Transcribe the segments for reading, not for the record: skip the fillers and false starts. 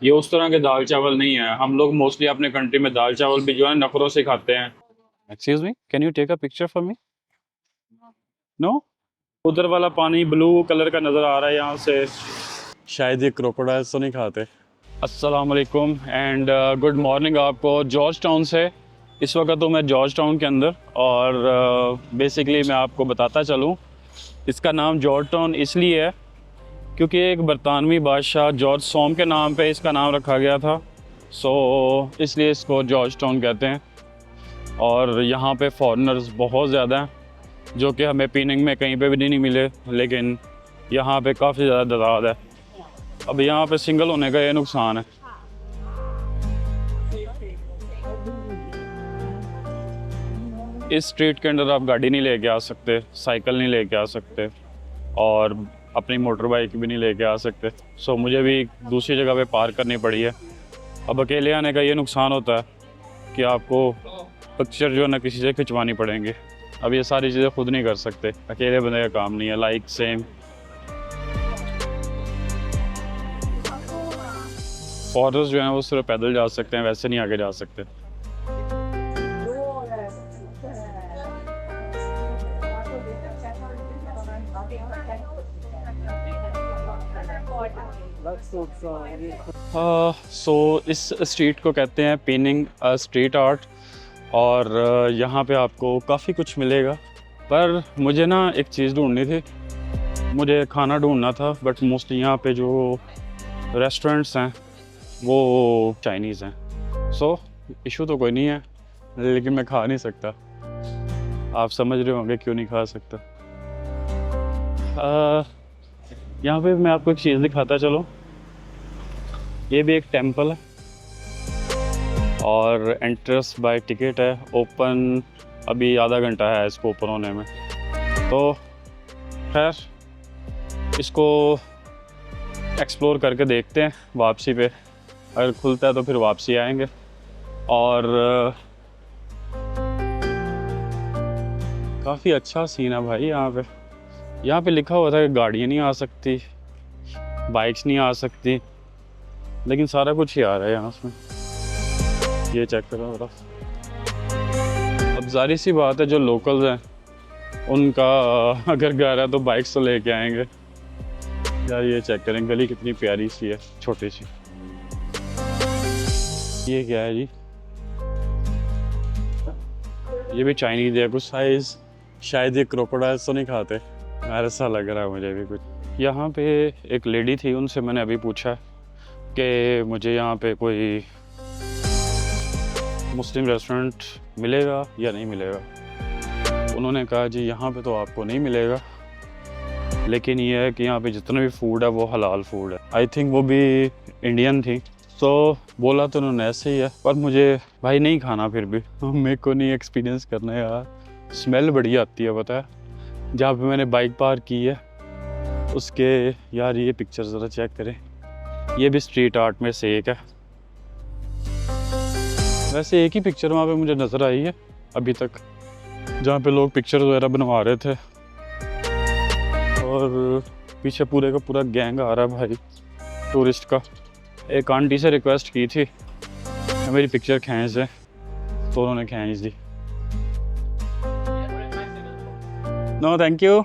ये उस तरह के दाल चावल नहीं है। हम लोग मोस्टली अपने कंट्री में दाल चावल भी जो है नखरों से खाते हैं। Excuse me, can you take a picture for me? No. उधर वाला पानी ब्लू कलर का नज़र आ रहा है यहाँ से। शायद ये क्रोकोडाइल्स तो नहीं खाते। अस्सलाम वालेकुम एंड गुड मॉर्निंग आपको जॉर्ज टाउन से। इस वक्त तो मैं जॉर्ज टाउन के अंदर और बेसिकली मैं आपको बताता चलूँ, इसका नाम जॉर्ज टाउन इसलिए है क्योंकि एक बरतानवी बादशाह जॉर्ज सॉम के नाम पे इसका नाम रखा गया था। सो इसलिए इसको जॉर्ज टाउन कहते हैं। और यहाँ पे फॉरेनर्स बहुत ज़्यादा हैं जो कि हमें पीनिंग में कहीं पे भी नहीं मिले, लेकिन यहाँ पे काफ़ी ज़्यादा तादाद है। अब यहाँ पे सिंगल होने का ये नुकसान है। इस स्ट्रीट के अंदर आप गाड़ी नहीं लेके आ सकते, साइकिल नहीं लेके आ सकते और अपनी मोटर बाइक भी नहीं लेके आ सकते। सो मुझे भी दूसरी जगह पे पार्क करनी पड़ी है। अब अकेले आने का ये नुकसान होता है कि आपको पिक्चर जो है ना किसी से खिंचवानी पड़ेंगी। अब ये सारी चीज़ें खुद नहीं कर सकते, अकेले बंदे का काम नहीं है। लाइक सेम फॉरेस्ट जो है वो सिर्फ पैदल जा सकते हैं, वैसे नहीं आगे जा सकते। इस स्ट्रीट को कहते हैं पीनिंग स्ट्रीट आर्ट। और यहाँ पे आपको काफ़ी कुछ मिलेगा, पर मुझे ना एक चीज़ ढूंढनी थी, मुझे खाना ढूंढना था। बट मोस्टली यहाँ पे जो रेस्टोरेंट्स हैं वो चाइनीज़ हैं। सो इशू तो कोई नहीं है, लेकिन मैं खा नहीं सकता। आप समझ रहे होंगे क्यों नहीं खा सकता। यहाँ पे मैं आपको एक चीज़ दिखाता चलो। ये भी एक टेंपल है और एंट्रेंस बाय टिकट है। ओपन अभी आधा घंटा है इसको ओपन होने में। तो खैर इसको एक्सप्लोर करके देखते हैं वापसी पे। अगर खुलता है तो फिर वापसी आएंगे। और काफ़ी अच्छा सीन है भाई यहाँ पे। यहाँ पे लिखा हुआ था कि गाड़ियाँ नहीं आ सकती, बाइक्स नहीं आ सकती, लेकिन सारा कुछ ही आ रहा है यहाँ से। ये चेक करो जरा। अब जारी सी बात है जो लोकल्स हैं उनका अगर घर है तो बाइक्स तो लेके आएंगे। यार ये चेक करें, गली कितनी प्यारी सी है, छोटी सी। ये क्या है जी? ये भी चाइनीज है कुछ साइज। शायद ये क्रोकोडाइल्स तो नहीं खाते, ऐसा लग रहा है मुझे भी कुछ। यहाँ पे एक लेडी थी, उनसे मैंने अभी पूछा कि मुझे यहाँ पे कोई मुस्लिम रेस्टोरेंट मिलेगा या नहीं मिलेगा। उन्होंने कहा जी यहाँ पे तो आपको नहीं मिलेगा, लेकिन ये है कि यहाँ पे जितना भी फूड है वो हलाल फूड है। आई थिंक वो भी इंडियन थी। सो बोला तो उन्होंने ऐसे ही है, पर मुझे भाई नहीं खाना फिर भी। मेरे को नहीं एक्सपीरियंस करना है यार। स्मेल बड़ी आती है पता है। जहाँ पे मैंने बाइक पार्क की है उसके, यार ये पिक्चर ज़रा चेक करें। ये भी स्ट्रीट आर्ट में से एक है। वैसे एक ही पिक्चर वहाँ पे मुझे नज़र आई है अभी तक, जहाँ पे लोग पिक्चर वगैरह बनवा रहे थे। और पीछे पूरे का पूरा गैंग आ रहा है भाई टूरिस्ट का। एक आंटी से रिक्वेस्ट की थी कि मेरी पिक्चर खींच दें, तो उन्होंने खींच दी। No thank you.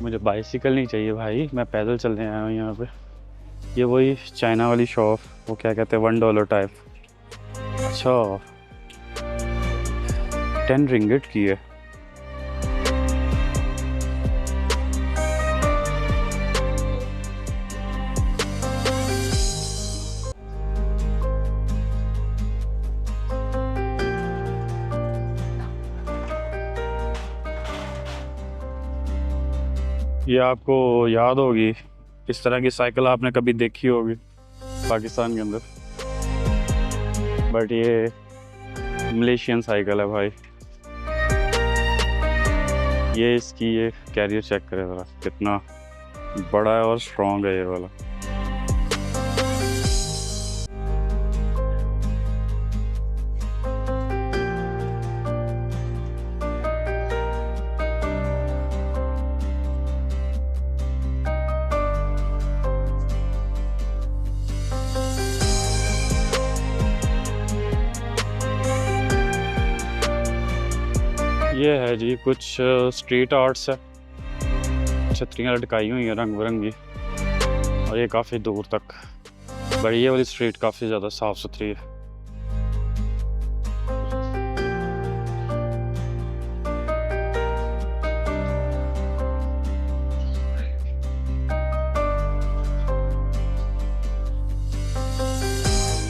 मुझे बाइसिकल नहीं चाहिए भाई, मैं पैदल चलने आया हूँ यहाँ पे। ये वही चाइना वाली शॉप, वो क्या कहते हैं $1 टाइप। अच्छा 10 रिंगिट की है। ये आपको याद होगी, इस तरह की साइकिल आपने कभी देखी होगी पाकिस्तान के अंदर, बट ये मलेशियन साइकिल है भाई। ये इसकी ये कैरियर चेक करें ज़रा, कितना बड़ा है और स्ट्रॉन्ग है ये वाला। ये है जी कुछ स्ट्रीट आर्ट्स है, छतरियाँ लटकाई हुई हैं रंग बिरंगी, और ये काफ़ी दूर तक। बड़ी ये वाली स्ट्रीट काफ़ी ज़्यादा साफ़ सुथरी है।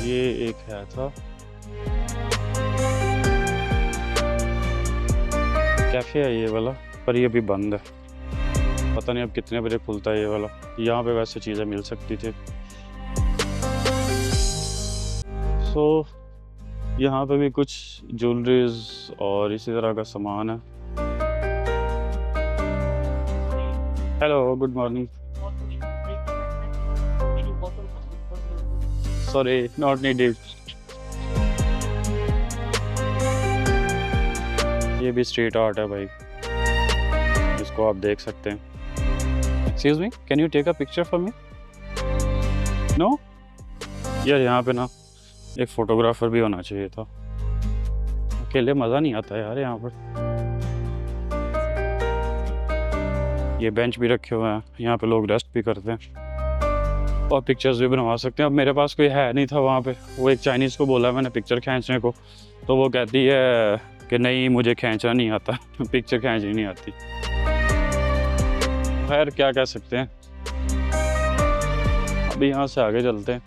ये एक है था कैफ़े है ये वाला, पर ये अभी बंद है। पता नहीं अब कितने बजे खुलता है ये वाला। यहाँ पे वैसे चीज़ें मिल सकती थी। सो यहाँ पे भी कुछ ज्वेलरीज और इसी तरह का सामान है। Hello, good morning. Sorry, not needed. ये भी स्ट्रीट आर्ट है भाई, इसको आप देख सकते हैं। Excuse me, can you take a picture for me? No यार, यहाँ पे ना एक फोटोग्राफर भी होना चाहिए था, अकेले मज़ा नहीं आता यार यहाँ पर। ये बेंच भी रखे हुए हैं, यहाँ पे लोग रेस्ट भी करते हैं और पिक्चर्स भी बनवा सकते हैं। अब मेरे पास कोई है नहीं था वहाँ पे, वो एक चाइनीज़ को बोला मैंने पिक्चर खींचने को, तो वो कहती है कि नहीं मुझे खींचना नहीं आता, पिक्चर खींचनी नहीं आती। खैर क्या कह सकते हैं। अभी यहाँ से आगे चलते हैं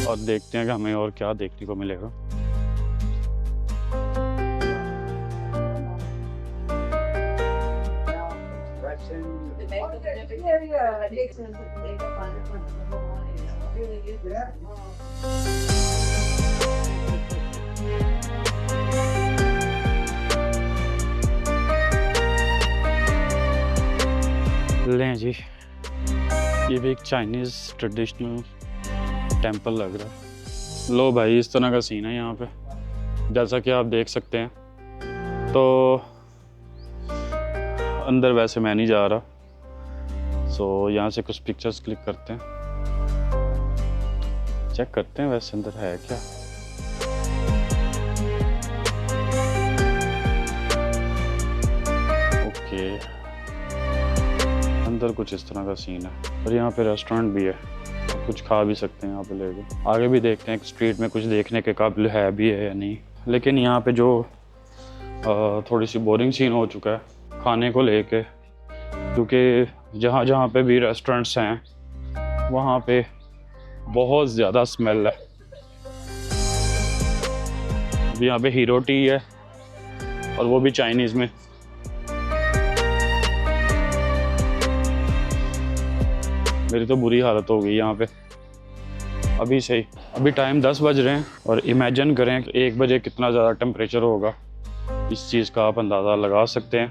और देखते हैं कि हमें और क्या देखने को मिलेगा। लें जी, ये भी एक चाइनीज़ ट्रेडिशनल टेंपल लग रहा है। लो भाई, इस तरह का सीन है यहाँ पे, जैसा कि आप देख सकते हैं। तो अंदर वैसे मैं नहीं जा रहा, सो यहाँ से कुछ पिक्चर्स क्लिक करते हैं, चेक करते हैं वैसे अंदर है क्या। ओके, अंदर कुछ इस तरह का सीन है और यहाँ पे रेस्टोरेंट भी है, कुछ खा भी सकते हैं यहाँ पे लेके। आगे भी देखते हैं स्ट्रीट में कुछ देखने के काबिल है भी है या नहीं। लेकिन यहाँ पे जो थोड़ी सी बोरिंग सीन हो चुका है खाने को लेके, क्योंकि जहाँ जहाँ पे भी रेस्टोरेंट्स हैं वहाँ पे बहुत ज़्यादा स्मेल है। यहाँ पे हीरो टी है और वो भी चाइनीज़ में। मेरी तो बुरी हालत हो गई यहाँ पे अभी से ही। अभी टाइम 10 बज रहे हैं और इमेजिन करें कि 1 बजे कितना ज़्यादा टेम्परेचर होगा, इस चीज़ का आप अंदाज़ा लगा सकते हैं।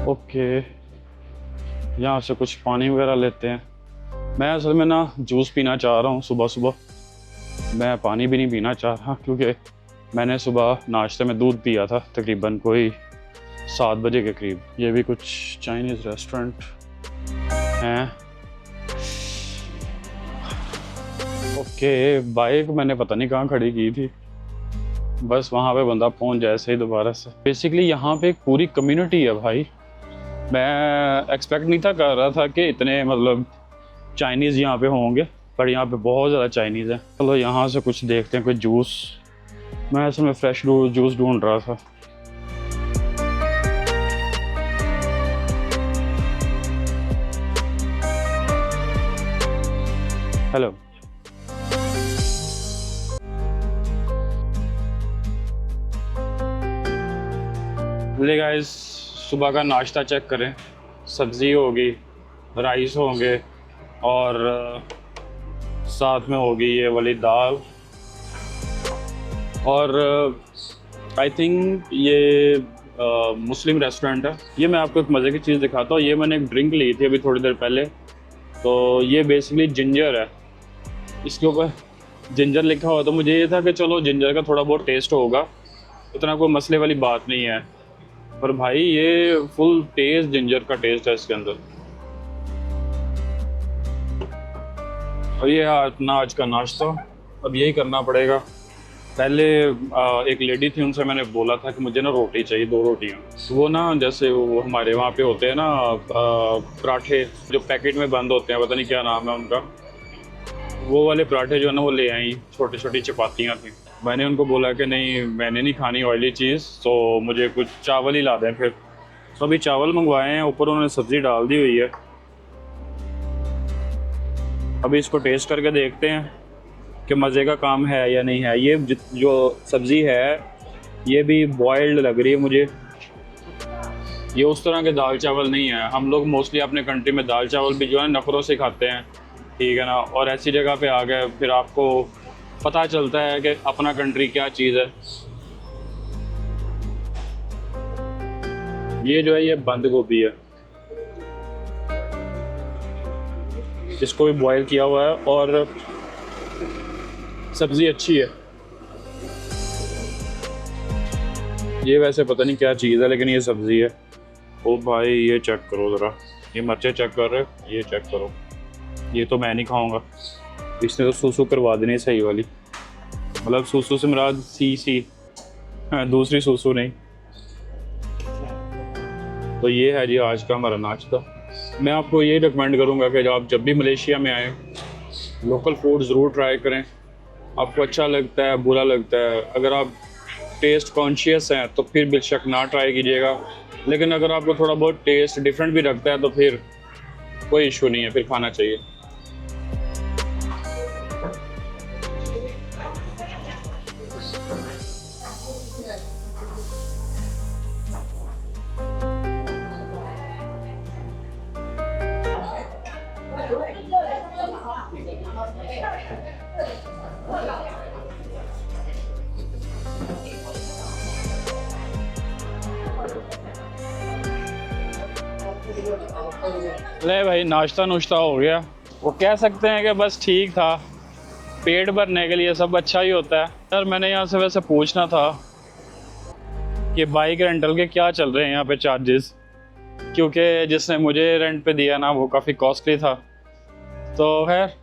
ओके, यहाँ से कुछ पानी वगैरह लेते हैं। मैं असल में ना जूस पीना चाह रहा हूँ सुबह सुबह, मैं पानी भी नहीं पीना चाह रहा, क्योंकि मैंने सुबह नाश्ते में दूध पिया था तकरीबन कोई 7 बजे के करीब। ये भी कुछ चाइनीज़ रेस्टोरेंट हैं। ओके, बाइक मैंने पता नहीं कहाँ खड़ी की थी, बस वहाँ पे बंदा पहुँच जाए सही दोबारा से। बेसिकली यहाँ पे एक पूरी कम्युनिटी है भाई। मैं एक्सपेक्ट नहीं था कर रहा था कि इतने मतलब चाइनीज़ यहाँ पे होंगे, पर यहाँ पे बहुत ज़्यादा चाइनीज़ है। चलो यहाँ से कुछ देखते हैं, कोई जूस। मैं असल में फ्रेश जूस ढूंढ रहा था। हेलो, ले गाइस, सुबह का नाश्ता चेक करें। सब्ज़ी होगी, राइस होंगे और साथ में होगी ये वाली दाल। और आई थिंक ये मुस्लिम रेस्टोरेंट है। ये मैं आपको एक मज़े की चीज़ दिखाता हूँ। ये मैंने एक ड्रिंक ली थी अभी थोड़ी देर पहले, तो ये बेसिकली जिंजर है। इसके ऊपर जिंजर लिखा हुआ, तो मुझे ये था कि चलो जिंजर का थोड़ा बहुत टेस्ट होगा, इतना कोई मसले वाली बात नहीं है। पर भाई ये फुल टेस्ट जिंजर का टेस्ट है इसके अंदर। और ये अपना आज का नाश्ता, अब यही करना पड़ेगा। पहले एक लेडी थी, उनसे मैंने बोला था कि मुझे ना रोटी चाहिए, 2 रोटियाँ। तो वो ना जैसे वो हमारे वहाँ पे होते हैं ना पराठे जो पैकेट में बंद होते हैं, पता नहीं क्या नाम है उनका, वो वाले पराठे जो है ना वो ले आई, छोटी छोटी चपातियाँ थी। मैंने उनको बोला कि नहीं मैंने नहीं खानी ऑयली चीज़, तो मुझे कुछ चावल ही ला दें फिर। तो अभी चावल मंगवाए हैं, ऊपर उन्होंने सब्ज़ी डाल दी हुई है। अभी इसको टेस्ट करके देखते हैं कि मज़े का काम है या नहीं है। ये जो सब्ज़ी है ये भी बॉयल्ड लग रही है मुझे। ये उस तरह के दाल चावल नहीं है। हम लोग मोस्टली अपने कंट्री में दाल चावल भी जो है नखरों से खाते हैं, ठीक है ना। और ऐसी जगह पे आ गए फिर आपको पता चलता है कि अपना कंट्री क्या चीज़ है। ये जो है ये बंद गोभी है, इसको भी बॉयल किया हुआ है और सब्ज़ी अच्छी है। ये वैसे पता नहीं क्या चीज़ है लेकिन ये सब्ज़ी है। ओ भाई ये चेक करो ज़रा, ये मिर्चें चेक कर रहे हो, ये चेक करो। ये तो मैं नहीं खाऊंगा, इसने तो सूसू करवा देनी सही वाली, मतलब सूसू से मुराद सी दूसरी सूसू नहीं। तो ये है जी आज का हमारा नाश्ता। मैं आपको ये रिकमेंड करूँगा कि आप जब भी मलेशिया में आएँ लोकल फूड ज़रूर ट्राई करें। आपको अच्छा लगता है बुरा लगता है, अगर आप टेस्ट कॉन्शियस हैं तो फिर बेशक ना ट्राई कीजिएगा, लेकिन अगर आपको थोड़ा बहुत टेस्ट डिफरेंट भी लगता है तो फिर कोई इशू नहीं है, फिर खाना चाहिए। ले भाई नाश्ता नुश्ता हो गया, वो कह सकते हैं कि बस ठीक था, पेट भरने के लिए सब अच्छा ही होता है। सर मैंने यहाँ से वैसे पूछना था कि बाइक रेंटल के क्या चल रहे हैं यहाँ पे चार्जेस, क्योंकि जिसने मुझे रेंट पे दिया ना वो काफ़ी कॉस्टली था। तो खैर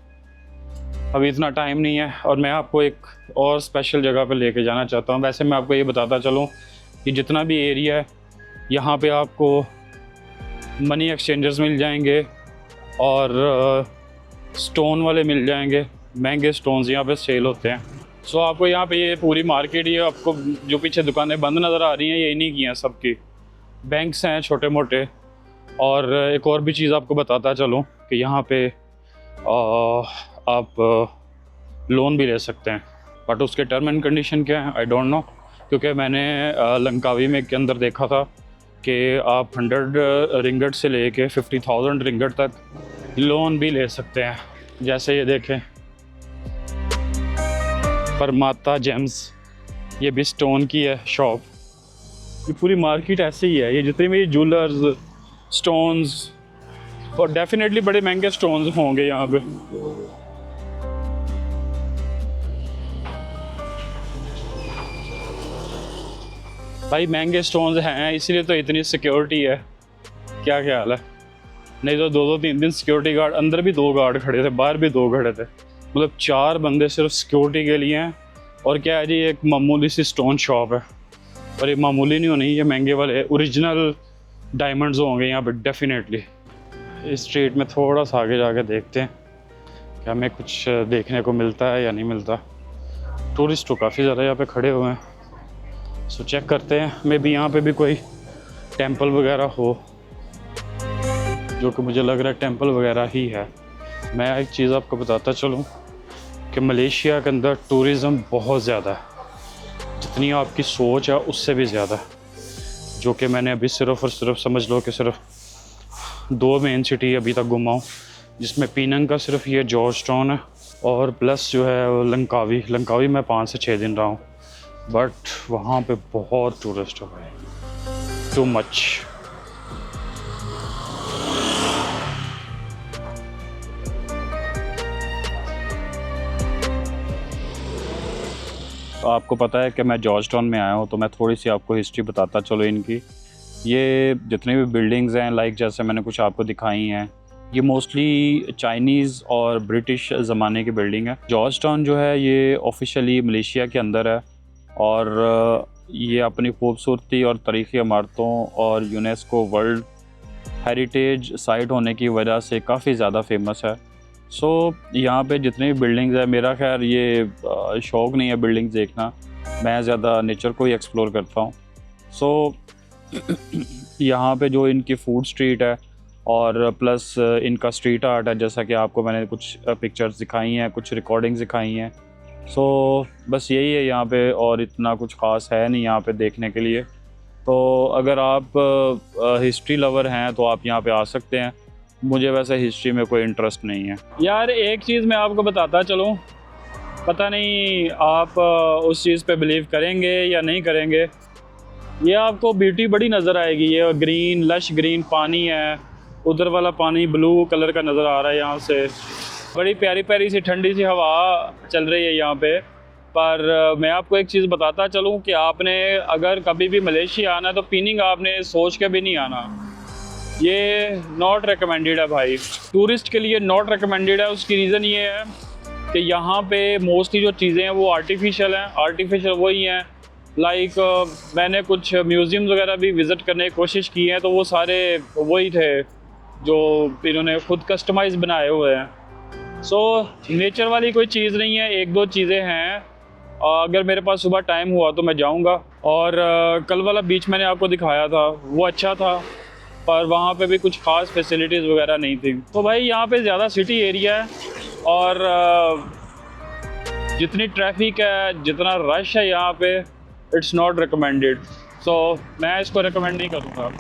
अभी इतना टाइम नहीं है और मैं आपको एक और स्पेशल जगह पे लेके जाना चाहता हूँ। वैसे मैं आपको ये बताता चलूँ कि जितना भी एरिया है यहाँ पे आपको मनी एक्सचेंजर्स मिल जाएंगे और स्टोन वाले मिल जाएंगे, महंगे स्टोन्स यहाँ पे सेल होते हैं। सो आपको यहाँ पे ये पूरी मार्केट, ये आपको जो पीछे दुकानें बंद नज़र आ रही हैं ये इन्हीं की हैं, सबकी बैंक्स हैं छोटे मोटे। और एक और भी चीज़ आपको बताता चलूँ कि यहाँ पे आप लोन भी ले सकते हैं, बट उसके टर्म एंड कंडीशन क्या है आई डोंट नो, क्योंकि मैंने लंकावी में के अंदर देखा था कि आप 100 रिंगट से लेके 50,000 रिंगट तक लोन भी ले सकते हैं। जैसे ये देखें परमाता जेम्स, ये भी स्टोन की है शॉप। ये पूरी मार्केट ऐसे ही है, ये जितने भी ज्वेलर्स स्टोन्स, और डेफिनेटली बड़े महंगे स्टोन्स होंगे यहाँ पे। भाई महंगे स्टोन्स हैं इसीलिए तो इतनी सिक्योरिटी है, क्या ख्याल है? नहीं तो 2-3 सिक्योरिटी गार्ड, अंदर भी 2 गार्ड खड़े थे, बाहर भी 2 खड़े थे, मतलब 4 बंदे सिर्फ सिक्योरिटी के लिए हैं। और क्या है जी, एक मामूली सी स्टोन शॉप है, और ये मामूली नहीं होनी, ये महंगे वाले ओरिजिनल डायमंड्स होंगे यहाँ पे डेफिनेटली। इस स्ट्रीट में थोड़ा सा आगे जाके देखते हैं क्या हमें कुछ देखने को मिलता है या नहीं मिलता। टूरिस्ट तो काफ़ी ज़्यादा यहाँ पे खड़े हुए हैं, सो चेक करते हैं। मे बी यहाँ पे भी कोई टेंपल वगैरह हो, जो कि मुझे लग रहा है टेंपल वगैरह ही है। मैं एक चीज़ आपको बताता चलूँ कि मलेशिया के अंदर टूरिज़म बहुत ज़्यादा है, जितनी आपकी सोच है उससे भी ज़्यादा, जो कि मैंने अभी सिर्फ़ और सिर्फ समझ लो कि सिर्फ 2 मेन सिटी अभी तक घुमा हूँ, जिसमें पीनंग का सिर्फ ये जॉर्ज टाउन है और प्लस जो है वो लंकावी में 5 से 6 दिन रहा हूँ, बट वहाँ पे बहुत टूरिस्ट है भाई, टू मच। तो आपको पता है कि मैं जॉर्ज टाउन में आया हूँ, तो मैं थोड़ी सी आपको हिस्ट्री बताता चलो इनकी। ये जितनी भी बिल्डिंग्स हैं, लाइक जैसे मैंने कुछ आपको दिखाई हैं, ये मोस्टली चाइनीज़ और ब्रिटिश ज़माने की बिल्डिंग है। जॉर्ज टाउन जो है ये ऑफिशियली मलेशिया के अंदर है और ये अपनी खूबसूरती और तारीख़ी इमारतों और यूनेस्को वर्ल्ड हेरिटेज साइट होने की वजह से काफ़ी ज़्यादा फेमस है। सो यहाँ पे जितनी भी बिल्डिंग्स है, मेरा खैर ये शौक़ नहीं है बिल्डिंग्स देखना, मैं ज़्यादा नेचर को ही एक्सप्लोर करता हूँ। सो यहाँ पे जो इनकी फूड स्ट्रीट है और प्लस इनका स्ट्रीट आर्ट है, जैसा कि आपको मैंने कुछ पिक्चर्स दिखाई हैं, कुछ रिकॉर्डिंग्स दिखाई हैं। सो बस यही है यहाँ पे, और इतना कुछ ख़ास है नहीं यहाँ पे देखने के लिए। तो अगर आप हिस्ट्री लवर हैं तो आप यहाँ पे आ सकते हैं। मुझे वैसे हिस्ट्री में कोई इंटरेस्ट नहीं है। यार एक चीज़ मैं आपको बताता चलूँ, पता नहीं आप उस चीज़ पे बिलीव करेंगे या नहीं करेंगे। ये आपको ब्यूटी बड़ी नज़र आएगी, ये ग्रीन लश ग्रीन पानी है, उधर वाला पानी ब्लू कलर का नज़र आ रहा है। यहाँ से बड़ी प्यारी प्यारी सी ठंडी सी हवा चल रही है यहाँ पे। पर मैं आपको एक चीज़ बताता चलूँ कि आपने अगर कभी भी मलेशिया आना है तो पीनिंग आपने सोच के भी नहीं आना। ये नॉट रिकमेंडेड है भाई, टूरिस्ट के लिए नॉट रिकमेंडेड है। उसकी रीज़न ये है कि यहाँ पे मोस्टली जो चीज़ें हैं वो आर्टिफिशियल हैं। आर्टिफिशियल वही हैं, लाइक मैंने कुछ म्यूज़ियम्स वगैरह भी विज़िट करने की कोशिश की है, तो वो सारे वही थे जो इन्होंने ख़ुद कस्टमाइज़ बनाए हुए हैं। सो नेचर वाली कोई चीज़ नहीं है। एक दो चीज़ें हैं, अगर मेरे पास सुबह टाइम हुआ तो मैं जाऊंगा। और कल वाला बीच मैंने आपको दिखाया था, वो अच्छा था, पर वहाँ पे भी कुछ ख़ास फैसिलिटीज़ वगैरह नहीं थी। तो भाई यहाँ पे ज़्यादा सिटी एरिया है और जितनी ट्रैफिक है, जितना रश है यहाँ पे, इट्स नॉट रिकमेंडेड। सो मैं इसको रिकमेंड नहीं करूँगा।